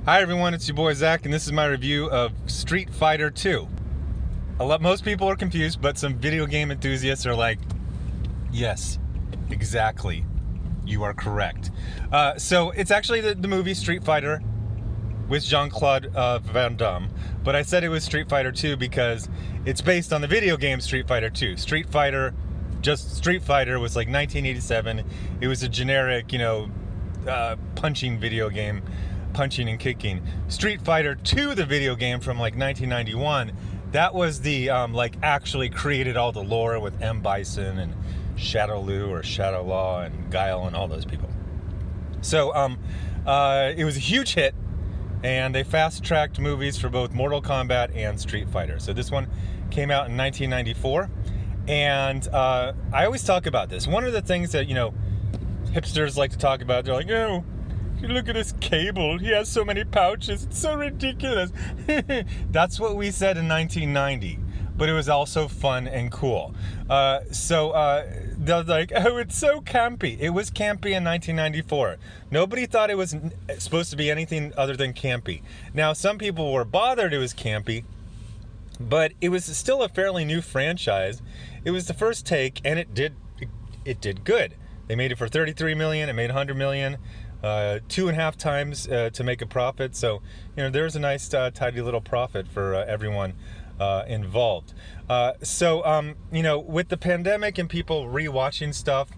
Hi everyone, it's your boy Zach, and this is my review of Street Fighter 2. Most people are confused, but some video game enthusiasts are like, yes, exactly, you are correct. So it's actually the movie Street Fighter with Jean-Claude Van Damme, but I said it was Street Fighter 2 because it's based on the video game Street Fighter 2. Street Fighter was like 1987. It was a generic, punching video game. Punching and kicking. Street Fighter 2, the video game from like 1991, that was the actually created all the lore with M. Bison and Shadow Lu or Shadow Law and Guile and all those people. So it was a huge hit, and they fast-tracked movies for both Mortal Kombat and Street Fighter. So this one came out in 1994, and I always talk about this. One of the things that hipsters like to talk about, they're like, oh, look at this Cable. He has so many pouches. It's so ridiculous. That's what we said in 1990. But it was also fun and cool. They're like, oh, it's so campy. It was campy in 1994. Nobody thought it was supposed to be anything other than campy. Now, some people were bothered it was campy, but it was still a fairly new franchise. It was the first take, and it did good. They made it for $33 million. It made $100 million. 2.5 times to make a profit. So, there's a nice tidy little profit for everyone involved. With the pandemic and people rewatching stuff,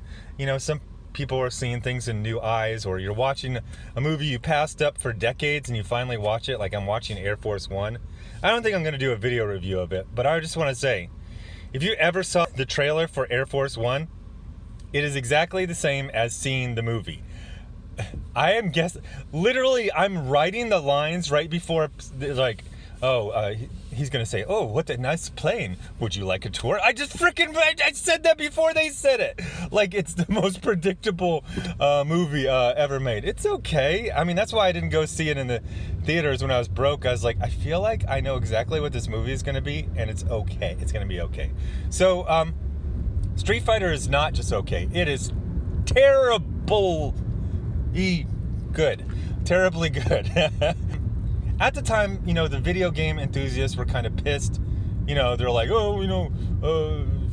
some people are seeing things in new eyes, or you're watching a movie you passed up for decades and you finally watch it, like I'm watching Air Force One. I don't think I'm going to do a video review of it, but I just want to say, if you ever saw the trailer for Air Force One, it is exactly the same as seeing the movie. Literally, I'm writing the lines right before, like, he's gonna say, oh, what a nice plane. Would you like a tour? I said that before they said it. Like, it's the most predictable movie ever made. It's okay. I mean, that's why I didn't go see it in the theaters when I was broke. I was like, I feel like I know exactly what this movie is gonna be, and it's okay. It's gonna be okay. So, Street Fighter is not just okay. It is terrible. Terribly good. At the time, the video game enthusiasts were kind of pissed. They're like,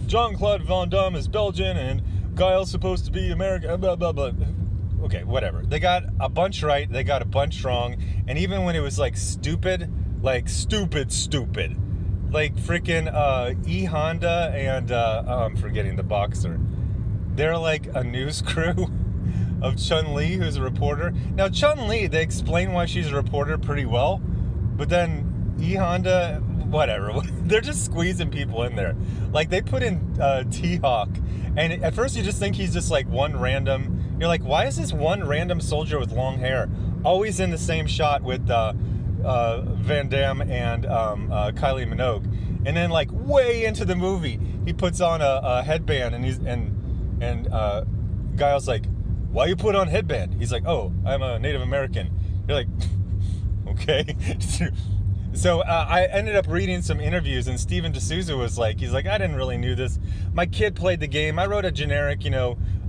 Jean-Claude Van Damme is Belgian and Guile's supposed to be American, blah, blah, blah. Okay, whatever. They got a bunch right, they got a bunch wrong, and even when it was like stupid, like freaking E Honda and I'm forgetting the boxer. They're like a news crew of Chun-Li, who's a reporter. Now, Chun-Li, they explain why she's a reporter pretty well, but then E-Honda, whatever. They're just squeezing people in there. Like, they put in T-Hawk, and at first you just think he's just like one random... You're like, why is this one random soldier with long hair always in the same shot with Van Damme and Kylie Minogue? And then, like, way into the movie, he puts on a headband, and Guile's like, why you put on headband? He's like, oh, I'm a Native American. You're like, okay. So I ended up reading some interviews, and Steven D'Souza was like, he's like, I didn't really knew this. My kid played the game. I wrote a generic,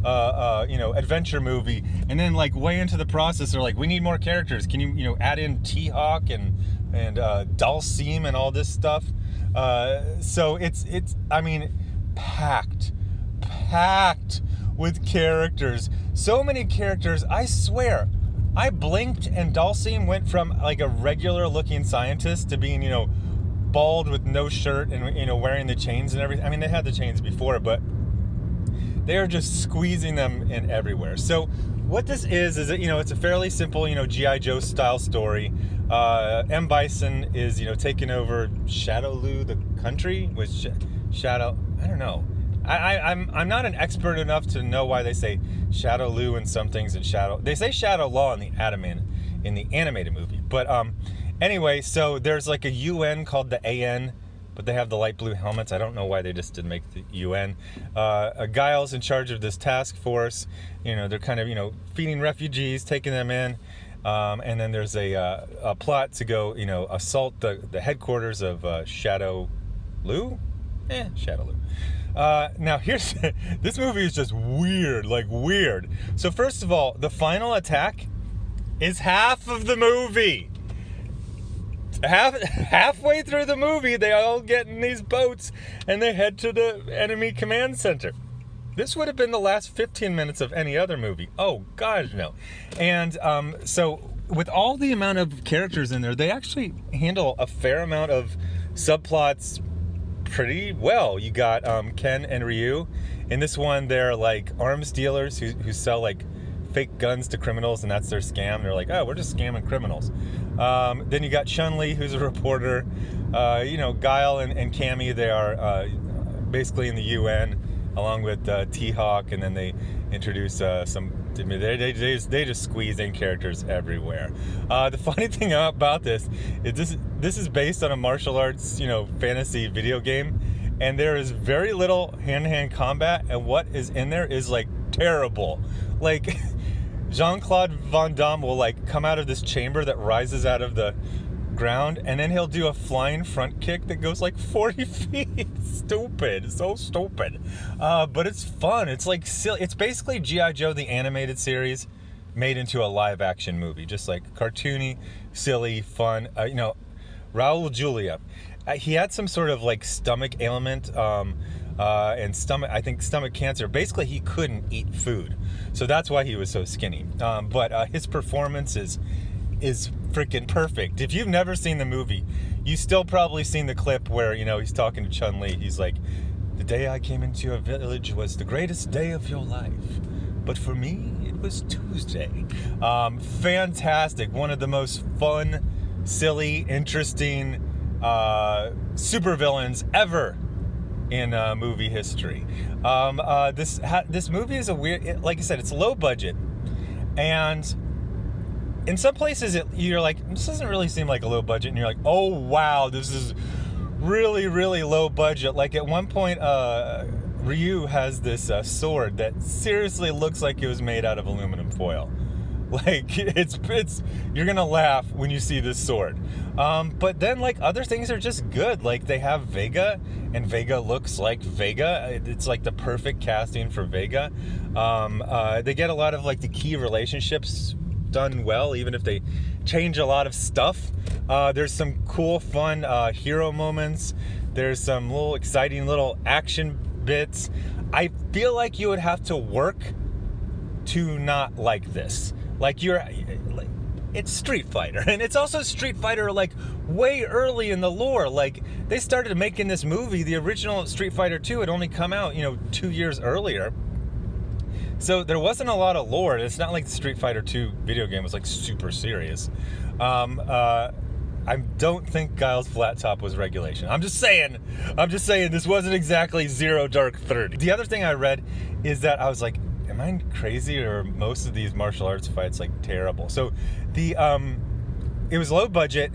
adventure movie, and then like way into the process, they're like, we need more characters. Can you add in T-Hawk and Dhalsim and all this stuff? So it's packed with characters. So many characters, I swear. I blinked and Dhalsim went from like a regular looking scientist to being, bald with no shirt and, wearing the chains and everything. I mean, they had the chains before, but they're just squeezing them in everywhere. So what this is it's a fairly simple, G.I. Joe style story. M. Bison is, taking over Shadow Lu, the country, with Shadow, I don't know. I'm not an expert enough to know why they say Shadow Lu and some things in Shadow. They say Shadow Law in the animated movie. But anyway, so there's like a UN called the AN, but they have the light blue helmets. I don't know why they just didn't make the UN. Guile's in charge of this task force. They're kind of feeding refugees, taking them in. And then there's a plot to go assault the headquarters of Shadow Lu. Shadow Lu. Now here's this movie is just weird. So first of all, the final attack is half of the movie. Halfway through the movie, they all get in these boats and they head to the enemy command center. This would have been the last 15 minutes of any other movie. Oh, gosh, no. And so with all the amount of characters in there, they actually handle a fair amount of subplots pretty well. You got Ken and Ryu. In this one, they're like arms dealers who sell like fake guns to criminals, and that's their scam. They're like, oh, we're just scamming criminals. Then you got Chun-Li, who's a reporter. Guile and Cammy, they are basically in the UN, along with T-Hawk, and then they introduce some. They just squeeze in characters everywhere. The funny thing about this is this is based on a martial arts, fantasy video game, and there is very little hand-to-hand combat, and what is in there is like terrible. Like Jean-Claude Van Damme will like come out of this chamber that rises out of the ground, and then he'll do a flying front kick that goes like 40 feet. Stupid, so stupid. But it's fun. It's like silly. It's basically G.I. Joe the animated series made into a live action movie, just like cartoony, silly, fun. Raul Julia, he had some sort of like stomach ailment, and stomach cancer. Basically, he couldn't eat food, so that's why he was so skinny. But his performance is freaking perfect. If you've never seen the movie, you still probably seen the clip where he's talking to Chun-Li. He's like, the day I came into your village was the greatest day of your life, but for me it was Tuesday. Fantastic. One of the most fun, silly, interesting supervillains ever in movie history. This movie is a weird, like I said, it's low budget, and in some places you're like, this doesn't really seem like a low budget, and you're like, oh wow, this is really, really low budget. Like at one point, Ryu has this sword that seriously looks like it was made out of aluminum foil. Like it's you're gonna laugh when you see this sword. But then like other things are just good. Like they have Vega, and Vega looks like Vega. It's like the perfect casting for Vega. They get a lot of like the key relationships done well, even if they change a lot of stuff. There's some cool, fun hero moments. There's some little exciting little action bits. I feel like you would have to work to not like this. It's Street Fighter, and it's also Street Fighter like way early in the lore. Like they started making this movie, the original Street Fighter 2 had only come out 2 years earlier. So there wasn't a lot of lore. It's not like the Street Fighter 2 video game was like super serious. I don't think Guile's flat top was regulation. I'm just saying this wasn't exactly Zero Dark 30. The other thing I read is that I was like, am I crazy, or most of these martial arts fights like terrible? So it was low budget,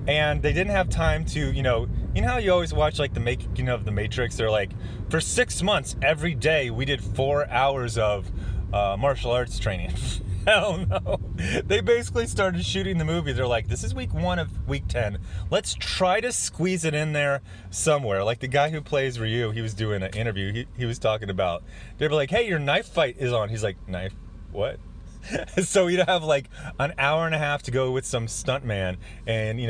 and they didn't have time to, you know how you always watch like the making of The Matrix? They're like, for 6 months every day we did 4 hours of martial arts training. Hell no. They basically started shooting the movie. They're like, this is week 1 of week 10. Let's try to squeeze it in there somewhere. Like the guy who plays Ryu, he was doing an interview. He was talking about, they were like, hey, your knife fight is on. He's like, knife? What? So you'd have like an hour and a half to go with some stuntman and,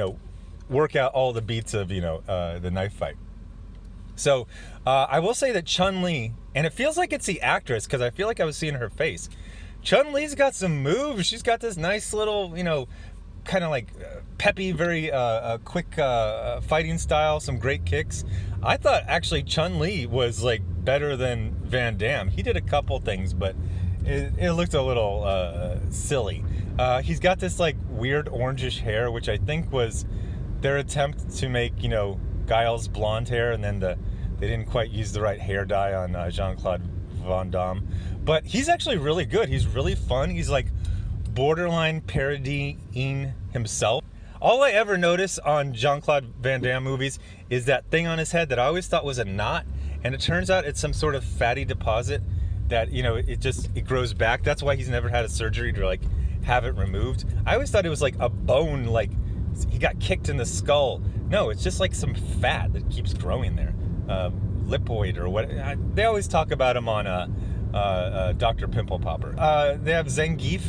work out all the beats of, the knife fight. So I will say that Chun-Li, and it feels like it's the actress because I feel like I was seeing her face. Chun-Li's got some moves. She's got this nice little, kind of like peppy, very quick fighting style, some great kicks. I thought actually Chun-Li was like better than Van Damme. He did a couple things, but it looked a little silly. He's got this like weird orangish hair, which I think was their attempt to make, Guile's blonde hair, and then they didn't quite use the right hair dye on Jean-Claude Van Damme. But he's actually really good. He's really fun. He's like borderline parodying himself. All I ever notice on Jean-Claude Van Damme movies is that thing on his head that I always thought was a knot, and it turns out it's some sort of fatty deposit that, it grows back. That's why he's never had a surgery to like have it removed. I always thought it was like a bone, like he got kicked in the skull. No, it's just like some fat that keeps growing there. Lipoid or what. They always talk about him on Dr. Pimple Popper. They have Zangief.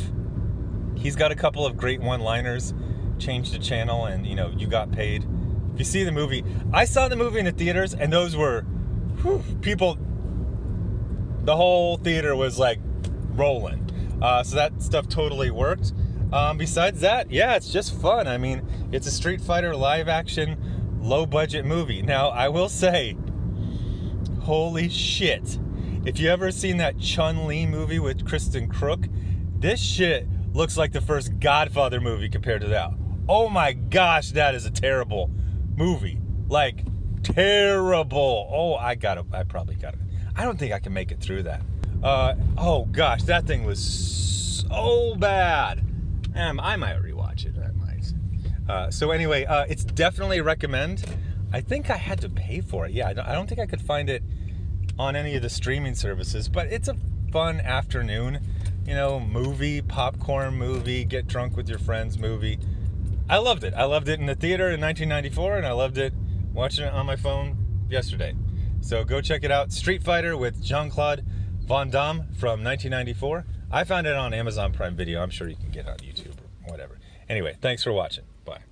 He's got a couple of great one-liners. changed the channel and, you know, you got paid. If you see the movie, I saw the movie in the theaters, and those were, people, the whole theater was like rolling. So that stuff totally worked. Besides that, yeah, it's just fun. I mean, it's a Street Fighter live action, low budget movie. Now, I will say, holy shit. If you ever seen that Chun-Li movie with Kristen Crook, this shit looks like the first Godfather movie compared to that. Oh my gosh, that is a terrible movie. Like, terrible. Oh, I probably got it. I don't think I can make it through that. Oh gosh, that thing was so bad. I might rewatch it. I might. So anyway, it's definitely a recommend. I think I had to pay for it. Yeah, I don't think I could find it on any of the streaming services, but it's a fun afternoon, you know, movie, popcorn movie, get drunk with your friends movie. I loved it. I loved it in the theater in 1994, and I loved it watching it on my phone yesterday. So go check it out. Street Fighter with Jean-Claude Van Damme from 1994. I found it on Amazon Prime Video. I'm sure you can get it on YouTube or whatever. Anyway, thanks for watching. Bye.